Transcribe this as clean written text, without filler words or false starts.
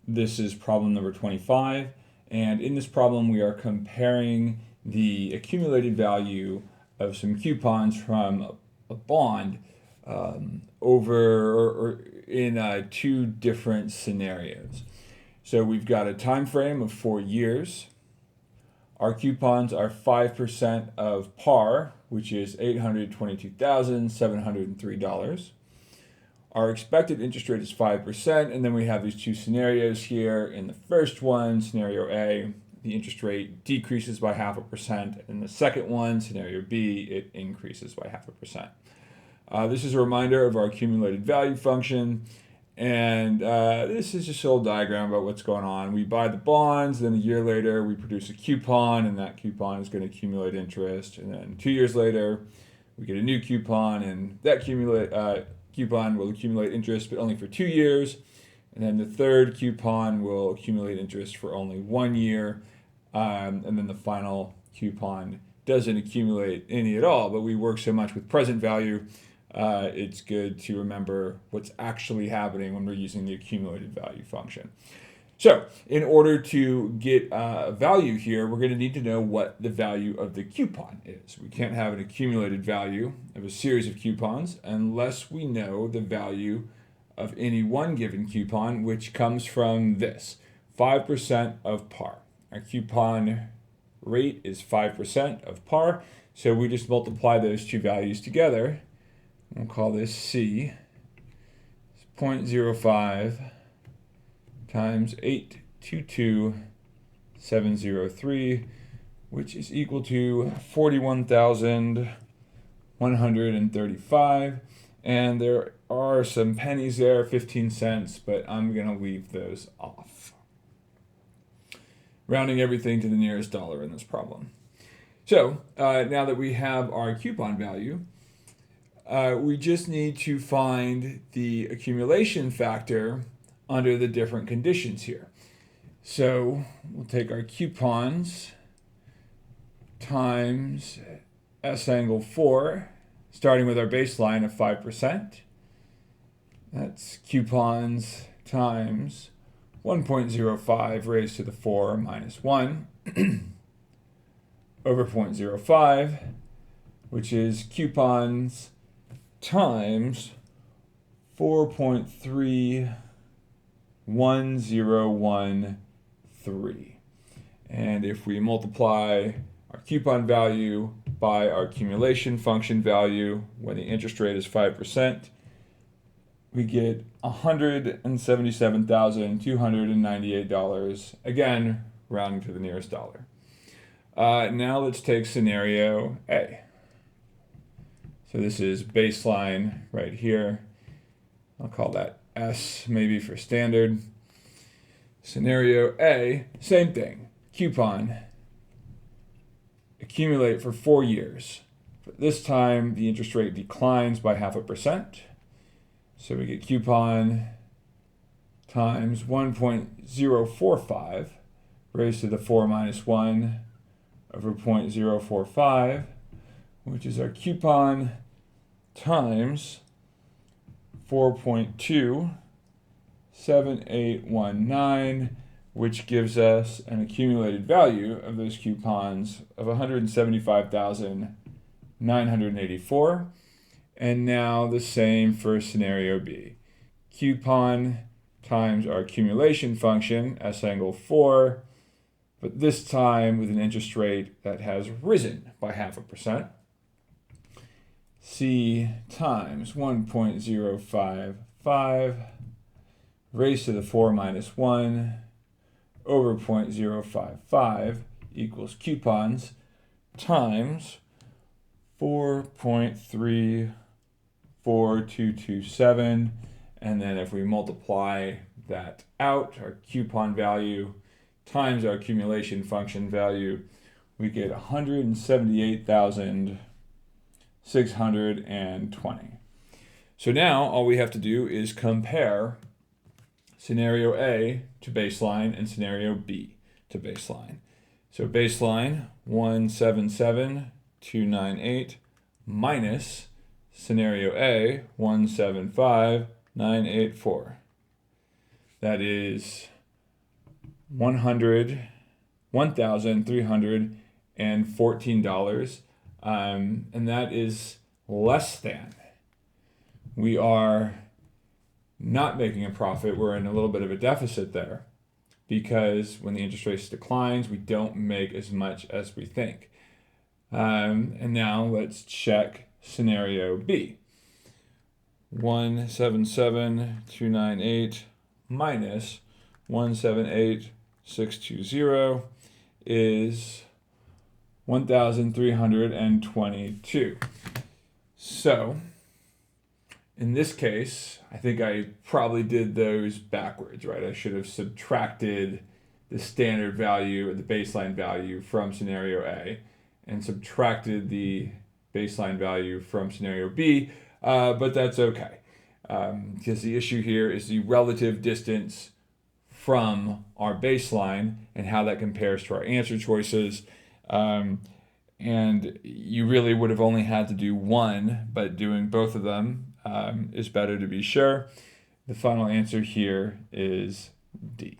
This is problem number 25, and in this problem we are comparing the accumulated value of some coupons from a bond over or in two different scenarios. So we've got a time frame of 4 years. Our coupons are 5% of par, which is $822,703. Our expected interest rate is 5%, and then we have these two scenarios here. In the first one, scenario A, the interest rate decreases by 0.5%. In the second one, scenario B, it increases by 0.5%. This is a reminder of our accumulated value function, and this is just a little diagram about what's going on. We buy the bonds, then a year later we produce a coupon, and that coupon is going to accumulate interest. And then 2 years later, we get a new coupon, and that coupon will accumulate interest, but only for 2 years. And then the third coupon will accumulate interest for only 1 year. And then the final coupon doesn't accumulate any at all, but we work so much with present value, it's good to remember what's actually happening when we're using the accumulated value function. So in order to get a value here, we're going to need to know what the value of the coupon is. We can't have an accumulated value of a series of coupons unless we know the value of any one given coupon, which comes from this, 5% of par. Our coupon rate is 5% of par, so we just multiply those two values together. We'll call this C. It's 0.05 times 822,703, which is equal to 41,135. And there are some pennies there, 15 cents, but I'm going to leave those off. Rounding everything to the nearest dollar in this problem. So now that we have our coupon value, we just need to find the accumulation factor under the different conditions here. So we'll take our coupons times S angle 4, starting with our baseline of 5%. That's coupons times 1.05 raised to the 4 minus 1 over 0.05, which is coupons times 4.31013. And if we multiply our coupon value by our accumulation function value when the interest rate is 5%, we get $177,298, again, rounding to the nearest dollar. Now let's take scenario A. So this is baseline right here. I'll call that S maybe for standard. Scenario A, same thing. Coupon, accumulate for 4 years. But this time the interest rate declines by 0.5%. So we get coupon times 1.045 raised to the 4 minus 1 over 0.045, which is our coupon times 4.27819, which gives us an accumulated value of those coupons of 175,984. And now the same for scenario B. Coupon times our accumulation function, S angle 4, but this time with an interest rate that has risen by 0.5%. C times 1.055 raised to the 4 minus 1 over 0.055 equals coupons times 4.34227. And then if we multiply that out, our coupon value times our accumulation function value, we get 178,620. So now all we have to do is compare scenario A to baseline and scenario B to baseline. So baseline 177,298 minus scenario A 175,984. That is $1,314, and that is less than. We are not making a profit. We're in a little bit of a deficit there because when the interest rate declines, we don't make as much as we think. And now let's check scenario B. 177,298 minus 178,620 is 1,322. So in this case, I think I probably did those backwards, right? I should have subtracted the standard value or the baseline value from scenario A and subtracted the baseline value from scenario B, but that's okay. Because the issue here is the relative distance from our baseline and how that compares to our answer choices. And you really would have only had to do one, but doing both of them is better to be sure. The final answer here is D.